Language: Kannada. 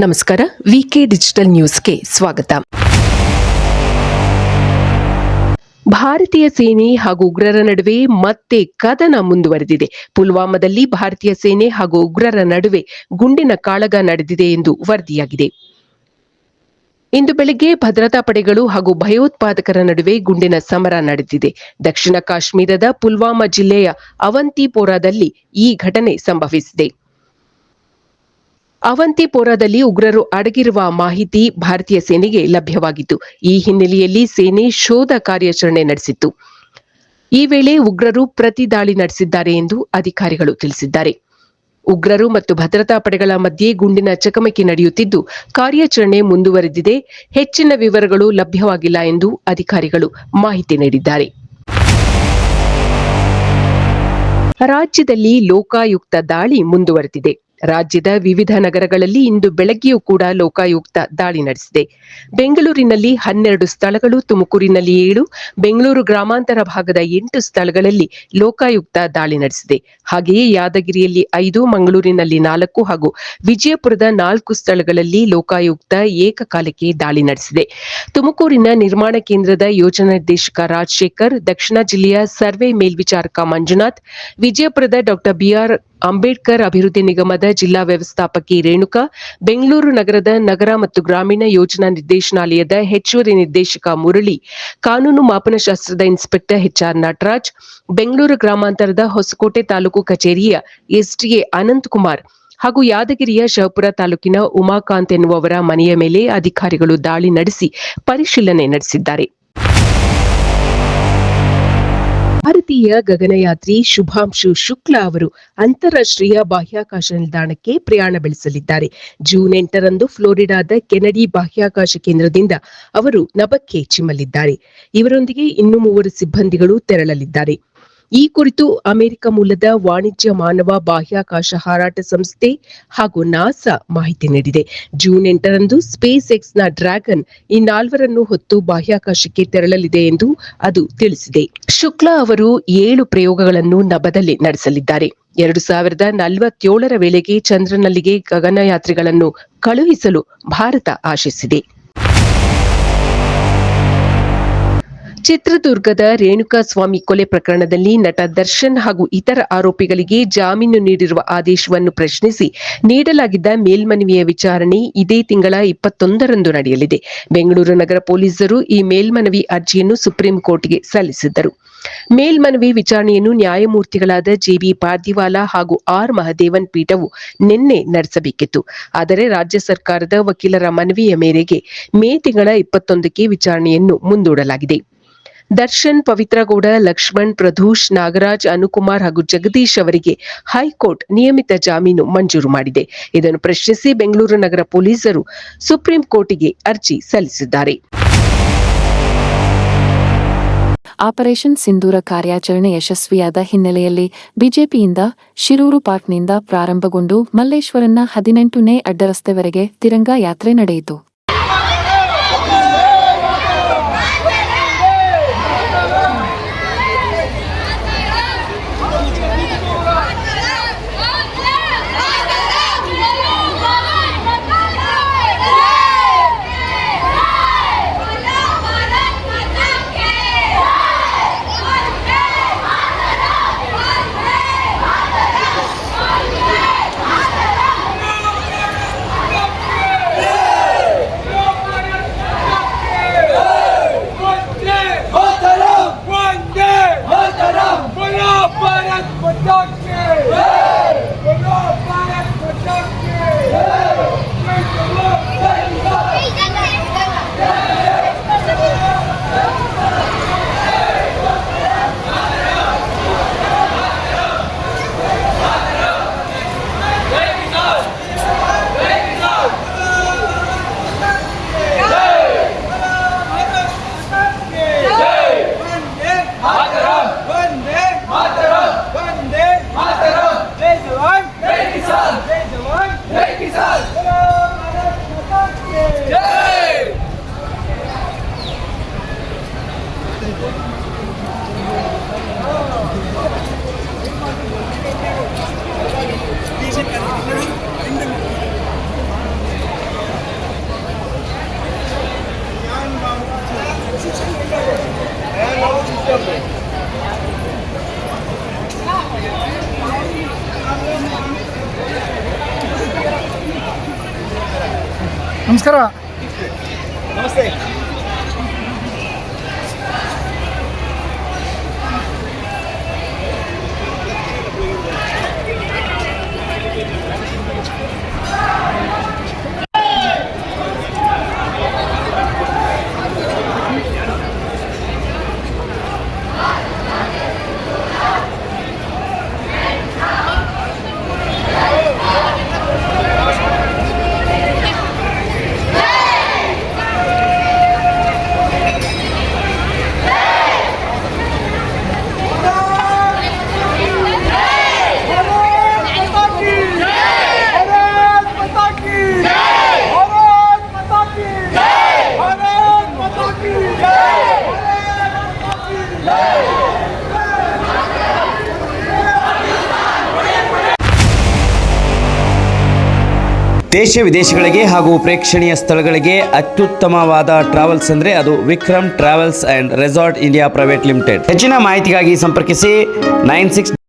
ನಮಸ್ಕಾರ. ವಿಕೆ ಡಿಜಿಟಲ್ ನ್ಯೂಸ್ಗೆ ಸ್ವಾಗತ. ಭಾರತೀಯ ಸೇನೆ ಹಾಗೂ ಉಗ್ರರ ನಡುವೆ ಮತ್ತೆ ಕದನ ಮುಂದುವರೆದಿದೆ. ಪುಲ್ವಾಮಾದಲ್ಲಿ ಭಾರತೀಯ ಸೇನೆ ಹಾಗೂ ಉಗ್ರರ ನಡುವೆ ಗುಂಡಿನ ಕಾಳಗ ನಡೆದಿದೆ ಎಂದು ವರದಿಯಾಗಿದೆ. ಇಂದು ಬೆಳಗ್ಗೆ ಭದ್ರತಾ ಪಡೆಗಳು ಹಾಗೂ ಭಯೋತ್ಪಾದಕರ ನಡುವೆ ಗುಂಡಿನ ಸಮರ ನಡೆದಿದೆ. ದಕ್ಷಿಣ ಕಾಶ್ಮೀರದ ಪುಲ್ವಾಮಾ ಜಿಲ್ಲೆಯ ಅವಂತಿಪೋರಾದಲ್ಲಿ ಈ ಘಟನೆ ಸಂಭವಿಸಿದೆ. ಅವಂತಿಪೋರಾದಲ್ಲಿ ಉಗ್ರರು ಅಡಗಿರುವ ಮಾಹಿತಿ ಭಾರತೀಯ ಸೇನೆಗೆ ಲಭ್ಯವಾಗಿತ್ತು. ಈ ಹಿನ್ನೆಲೆಯಲ್ಲಿ ಸೇನೆ ಶೋಧ ಕಾರ್ಯಾಚರಣೆ ನಡೆಸಿತ್ತು. ಈ ವೇಳೆ ಉಗ್ರರು ಪ್ರತಿ ದಾಳಿ ನಡೆಸಿದ್ದಾರೆ ಎಂದು ಅಧಿಕಾರಿಗಳು ತಿಳಿಸಿದ್ದಾರೆ. ಉಗ್ರರು ಮತ್ತು ಭದ್ರತಾ ಪಡೆಗಳ ಮಧ್ಯೆ ಗುಂಡಿನ ಚಕಮಕಿ ನಡೆಯುತ್ತಿದ್ದು, ಕಾರ್ಯಾಚರಣೆ ಮುಂದುವರೆದಿದೆ. ಹೆಚ್ಚಿನ ವಿವರಗಳು ಲಭ್ಯವಾಗಿಲ್ಲ ಎಂದು ಅಧಿಕಾರಿಗಳು ಮಾಹಿತಿ ನೀಡಿದ್ದಾರೆ. ರಾಜ್ಯದಲ್ಲಿ ಲೋಕಾಯುಕ್ತ ದಾಳಿ ಮುಂದುವರೆದಿದೆ. ರಾಜ್ಯದ ವಿವಿಧ ನಗರಗಳಲ್ಲಿ ಇಂದು ಬೆಳಗ್ಗೆಯೂ ಕೂಡ ಲೋಕಾಯುಕ್ತ ದಾಳಿ ನಡೆಸಿದೆ. ಬೆಂಗಳೂರಿನಲ್ಲಿ 12 ಸ್ಥಳಗಳು, ತುಮಕೂರಿನಲ್ಲಿ 7, ಬೆಂಗಳೂರು ಗ್ರಾಮಾಂತರ ಭಾಗದ 8 ಸ್ಥಳಗಳಲ್ಲಿ ಲೋಕಾಯುಕ್ತ ದಾಳಿ ನಡೆಸಿದೆ. ಹಾಗೆಯೇ ಯಾದಗಿರಿಯಲ್ಲಿ 5, ಮಂಗಳೂರಿನಲ್ಲಿ 4 ಹಾಗೂ ವಿಜಯಪುರದ 4 ಸ್ಥಳಗಳಲ್ಲಿ ಲೋಕಾಯುಕ್ತ ಏಕಕಾಲಕ್ಕೆ ದಾಳಿ ನಡೆಸಿದೆ. ತುಮಕೂರಿನ ನಿರ್ಮಾಣ ಕೇಂದ್ರದ ಯೋಜನಾ ನಿರ್ದೇಶಕ ರಾಜಶೇಖರ್, ದಕ್ಷಿಣ ಜಿಲ್ಲೆಯ ಸರ್ವೆ ಮೇಲ್ವಿಚಾರಕ ಮಂಜುನಾಥ್, ವಿಜಯಪುರದ ಡಾ. ಬಿಆರ್ ಅಂಬೇಡ್ಕರ್ ಅಭಿವೃದ್ಧಿ ನಿಗಮದ ಜಿಲ್ಲಾ ವ್ಯವಸ್ಥಾಪಕಿ ರೇಣುಕಾ, ಬೆಂಗಳೂರು ನಗರದ ನಗರ ಮತ್ತು ಗ್ರಾಮೀಣ ಯೋಜನಾ ನಿರ್ದೇಶನಾಲಯದ ಹೆಚ್ಚುವರಿ ನಿರ್ದೇಶಕ ಮುರಳಿ, ಕಾನೂನು ಮಾಪನಶಾಸ್ತ್ರದ ಇನ್ಸ್ಪೆಕ್ಟರ್ ಎಚ್ಆರ್ ನಟರಾಜ್, ಬೆಂಗಳೂರು ಗ್ರಾಮಾಂತರದ ಹೊಸಕೋಟೆ ತಾಲೂಕು ಕಚೇರಿಯ ಎಸ್ಡಿಎ ಅನಂತಕುಮಾರ್ ಹಾಗೂ ಯಾದಗಿರಿಯ ಶಹಪುರ ತಾಲೂಕಿನ ಉಮಾಕಾಂತ್ ಎನ್ನುವವರ ಮನೆಯ ಮೇಲೆ ಅಧಿಕಾರಿಗಳು ದಾಳಿ ನಡೆಸಿ ಪರಿಶೀಲನೆ ನಡೆಸಿದ್ದಾರೆ. ಭಾರತೀಯ ಗಗನಯಾತ್ರಿ ಶುಭಾಂಶು ಶುಕ್ಲಾ ಅವರು ಅಂತಾರಾಷ್ಟ್ರೀಯ ಬಾಹ್ಯಾಕಾಶ ನಿಲ್ದಾಣಕ್ಕೆ ಪ್ರಯಾಣ ಬೆಳೆಸಲಿದ್ದಾರೆ. ಜೂನ್ 8ರಂದು ಫ್ಲೋರಿಡಾದ ಕೆನಡಿ ಬಾಹ್ಯಾಕಾಶ ಕೇಂದ್ರದಿಂದ ಅವರು ನಭಕ್ಕೆ ಚಿಮ್ಮಲಿದ್ದಾರೆ. ಇವರೊಂದಿಗೆ ಇನ್ನೂ 3 ಸಿಬ್ಬಂದಿಗಳು ತೆರಳಲಿದ್ದಾರೆ. ಈ ಕುರಿತು ಅಮೆರಿಕ ಮೂಲದ ವಾಣಿಜ್ಯ ಮಾನವ ಬಾಹ್ಯಾಕಾಶ ಹಾರಾಟ ಸಂಸ್ಥೆ ಹಾಗೂ ನಾಸಾ ಮಾಹಿತಿ ನೀಡಿದೆ. ಜೂನ್ 8ರಂದು ಸ್ಪೇಸ್ ಎಕ್ಸ್ನ ಡ್ರ್ಯಾಗನ್ ಈ 4ರನ್ನು ಹೊತ್ತು ಬಾಹ್ಯಾಕಾಶಕ್ಕೆ ತೆರಳಲಿದೆ ಎಂದು ಅದು ತಿಳಿಸಿದೆ. ಶುಕ್ಲಾ ಅವರು 7 ಪ್ರಯೋಗಗಳನ್ನು ನಭದಲ್ಲಿ ನಡೆಸಲಿದ್ದಾರೆ. 2047ರ ವೇಳೆಗೆ ಚಂದ್ರನಲ್ಲಿಗೆ ಗಗನಯಾತ್ರಿಗಳನ್ನು ಕಳುಹಿಸಲು ಭಾರತ ಆಶಿಸಿದೆ. ಚಿತ್ರದುರ್ಗದ ರೇಣುಕಾಸ್ವಾಮಿ ಕೊಲೆ ಪ್ರಕರಣದಲ್ಲಿ ನಟ ದರ್ಶನ್ ಹಾಗೂ ಇತರ ಆರೋಪಿಗಳಿಗೆ ಜಾಮೀನು ನೀಡಿರುವ ಆದೇಶವನ್ನು ಪ್ರಶ್ನಿಸಿ ನೀಡಲಾಗಿದ್ದ ಮೇಲ್ಮನವಿಯ ವಿಚಾರಣೆ ಇದೇ ತಿಂಗಳ 21ರಂದು ನಡೆಯಲಿದೆ. ಬೆಂಗಳೂರು ನಗರ ಪೊಲೀಸರು ಈ ಮೇಲ್ಮನವಿ ಅರ್ಜಿಯನ್ನು ಸುಪ್ರೀಂ ಕೋರ್ಟ್ಗೆ ಸಲ್ಲಿಸಿದ್ದರು. ಮೇಲ್ಮನವಿ ವಿಚಾರಣೆಯನ್ನು ನ್ಯಾಯಮೂರ್ತಿಗಳಾದ ಜೆಬಿ ಪಾರ್ದಿವಾಲಾ ಹಾಗೂ ಆರ್ ಮಹದೇವನ್ ಪೀಠವು ನಿನ್ನೆ ನಡೆಸಬೇಕಿತ್ತು. ಆದರೆ ರಾಜ್ಯ ಸರ್ಕಾರದ ವಕೀಲರ ಮನವಿಯ ಮೇರೆಗೆ ಮೇ ತಿಂಗಳ 21ಕ್ಕೆ ವಿಚಾರಣೆಯನ್ನು ಮುಂದೂಡಲಾಗಿದೆ. ದರ್ಶನ್, ಪವಿತ್ರಗೌಡ, ಲಕ್ಷ್ಮಣ್, ಪ್ರಧೂಷ್, ನಾಗರಾಜ್, ಅನುಕುಮಾರ್ ಹಾಗೂ ಜಗದೀಶ್ ಅವರಿಗೆ ಹೈಕೋರ್ಟ್ ನಿಯಮಿತ ಜಾಮೀನು ಮಂಜೂರು ಮಾಡಿದೆ. ಇದನ್ನು ಪ್ರಶ್ನಿಸಿ ಬೆಂಗಳೂರು ನಗರ ಪೊಲೀಸರು ಸುಪ್ರೀಂ ಕೋರ್ಟ್ಗೆ ಅರ್ಜಿ ಸಲ್ಲಿಸಿದ್ದಾರೆ. ಆಪರೇಷನ್ ಸಿಂಧೂರ ಕಾರ್ಯಾಚರಣೆ ಯಶಸ್ವಿಯಾದ ಹಿನ್ನೆಲೆಯಲ್ಲಿ ಬಿಜೆಪಿಯಿಂದ ಶಿರೂರು ಪಾರ್ಕ್ನಿಂದ ಪ್ರಾರಂಭಗೊಂಡು ಮಲ್ಲೇಶ್ವರನ 18ನೇ ಅಡ್ಡರಸ್ತೆವರೆಗೆ ತಿರಂಗಾ ಯಾತ್ರೆ ನಡೆಯಿತು. ನಮಸ್ಕಾರ. ನಮಸ್ತೆ. ದೇಶ ವಿದೇಶಗಳಿಗೆ ಹಾಗೂ ಪ್ರೇಕ್ಷಣೀಯ ಸ್ಥಳಗಳಿಗೆ ಅತ್ಯುತ್ತಮವಾದ ಟ್ರಾವೆಲ್ಸ್ ಅಂದರೆ ಅದು Vikram travels and resort India private limited. ಹೆಚ್ಚಿನ ಮಾಹಿತಿಗಾಗಿ ಸಂಪರ್ಕಿಸಿ 96